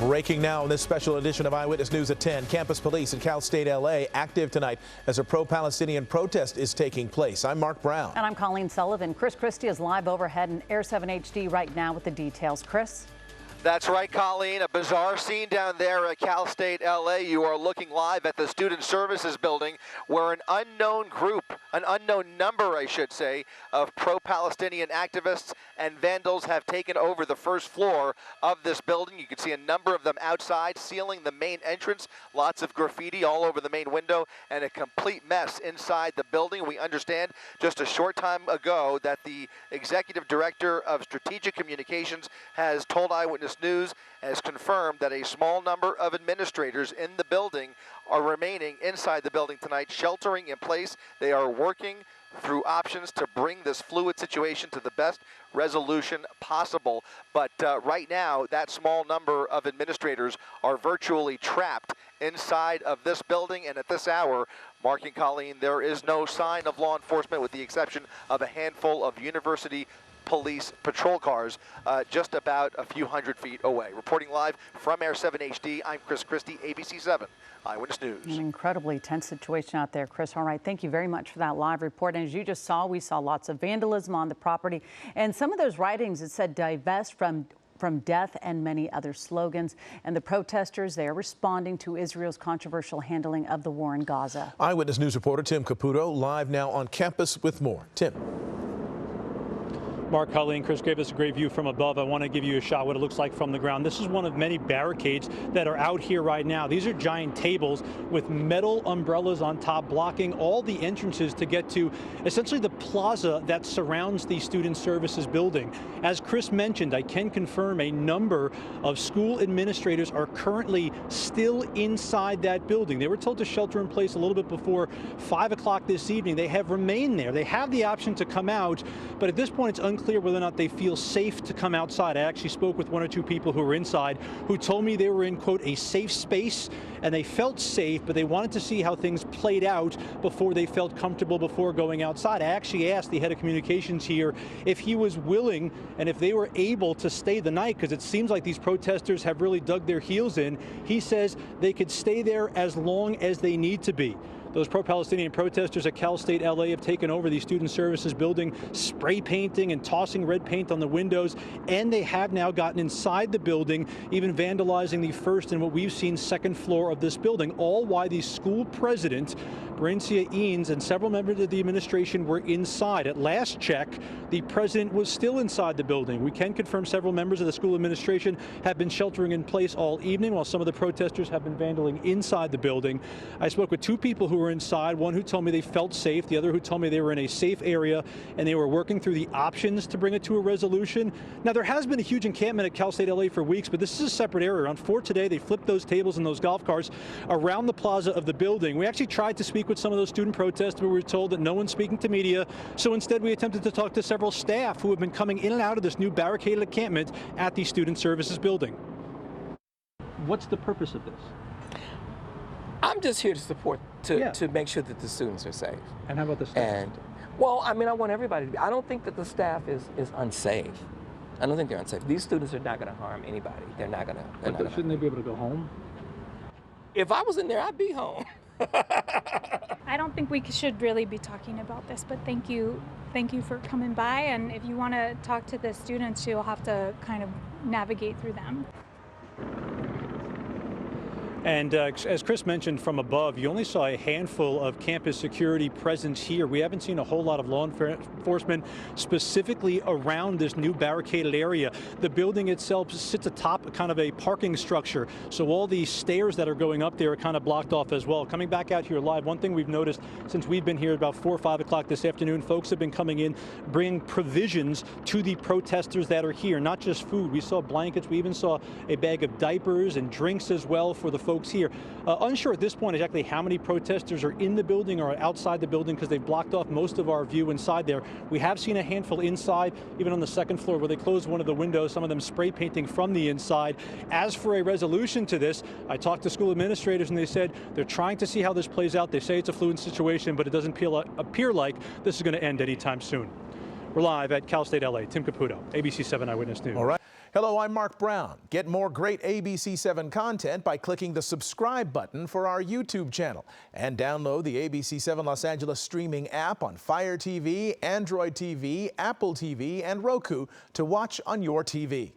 Breaking now in this special edition of Eyewitness News at 10. Campus police in Cal State LA active tonight as a pro-Palestinian protest is taking place. I'm Mark Brown. And I'm Colleen Sullivan. Chris Christie is live overhead in Air 7 HD right now with the details. Chris? That's right, Colleen. A bizarre scene down there at Cal State LA. You are looking live at the Student Services Building where an unknown group, an unknown number, I should say, of pro-Palestinian activists and vandals have taken over the first floor of this building. You can see a number of them outside, sealing the main entrance. Lots of graffiti all over the main window and a complete mess inside the building. We understand just a short time ago that the Executive Director of Strategic Communications has told Eyewitness News, has confirmed that a small number of administrators in the building are remaining inside the building tonight, sheltering in place. They are working through options to bring this fluid situation to the best resolution possible. But right now, that small number of administrators are virtually trapped inside of this building. And at this hour, Mark and Colleen, there is no sign of law enforcement with the exception of a handful of university police patrol cars just about a few hundred feet away. Reporting live from Air 7 HD, I'm Chris Christie, ABC 7 Eyewitness News. An incredibly tense situation out there, Chris. All right, thank you very much for that live report. And as you just saw, we saw lots of vandalism on the property. And some of those writings, it said divest from death and many other slogans. And the protesters, they are responding to Israel's controversial handling of the war in Gaza. Eyewitness News reporter Tim Caputo live now on campus with more. Tim. Mark, Colleen, Chris gave us a great view from above. I want to give you a shot what it looks like from the ground. This is one of many barricades that are out here right now. These are giant tables with metal umbrellas on top blocking all the entrances to get to essentially the plaza that surrounds the Student Services Building. As Chris mentioned, I can confirm a number of school administrators are currently still inside that building. They were told to shelter in place a little bit before 5 o'clock this evening. They have remained there. They have the option to come out, but at this point it's unclear whether or not they feel safe to come outside. I actually spoke with one or two people who were inside who told me they were in, quote, a safe space, and they felt safe, but they wanted to see how things played out before they felt comfortable before going outside. I actually asked the head of communications here if he was willing and if they were able to stay the night, because it seems like these protesters have really dug their heels in. He says they could stay there as long as they need to be. Those pro-Palestinian protesters at Cal State LA have taken over the Student Services Building, spray painting and tossing red paint on the windows, and they have now gotten inside the building, even vandalizing the first and what we've seen second floor of this building, all while the school president, Brincia Eanes, and several members of the administration were inside. At last check, the president was still inside the building. We can confirm several members of the school administration have been sheltering in place all evening, while some of the protesters have been vandaling inside the building. I spoke with two people who were inside, one who told me they felt safe, the other who told me they were in a safe area and they were working through the options to bring it to a resolution. Now, there has been a huge encampment at Cal State LA for weeks, but this is a separate area. Around 4 today, they flipped those tables and those golf carts around the plaza of the building. We actually tried to speak with some of those student protesters, but we were told that no one's speaking to media, so instead we attempted to talk to several staff who have been coming in and out of this new barricaded encampment at the Student Services Building. What's the purpose of this? I'm just here to support, to make sure that the students are safe. And how about the staff? And, well, I mean, I want everybody to be. I don't think that the staff is unsafe. I don't think they're unsafe. These students are not going to harm anybody. They're not going to. Shouldn't they be able to go home? If I was in there, I'd be home. I don't think we should really be talking about this, but thank you for coming by. And if you want to talk to the students, you'll have to kind of navigate through them. And as Chris mentioned from above, you only saw a handful of campus security presence here. We haven't seen a whole lot of law enforcement specifically around this new barricaded area. The building itself sits atop kind of a parking structure, so all these stairs that are going up there are kind of blocked off as well. Coming back out here live, one thing we've noticed since we've been here about 4 or 5 o'clock this afternoon, folks have been coming in, bringing provisions to the protesters that are here, not just food. We saw blankets, we even saw a bag of diapers and drinks as well for the folks here. Unsure at this point exactly how many protesters are in the building or outside the building because they've blocked off most of our view inside there. We have seen a handful inside, even on the second floor where they closed one of the windows, some of them spray painting from the inside. As for a resolution to this, I talked to school administrators and they said they're trying to see how this plays out. They say it's a fluid situation, but it doesn't appear like this is going to end anytime soon. We're live at Cal State LA. Tim Caputo, ABC 7 Eyewitness News. All right. Hello, I'm Mark Brown. Get more great ABC7 content by clicking the subscribe button for our YouTube channel and download the ABC7 Los Angeles streaming app on Fire TV, Android TV, Apple TV, and Roku to watch on your TV.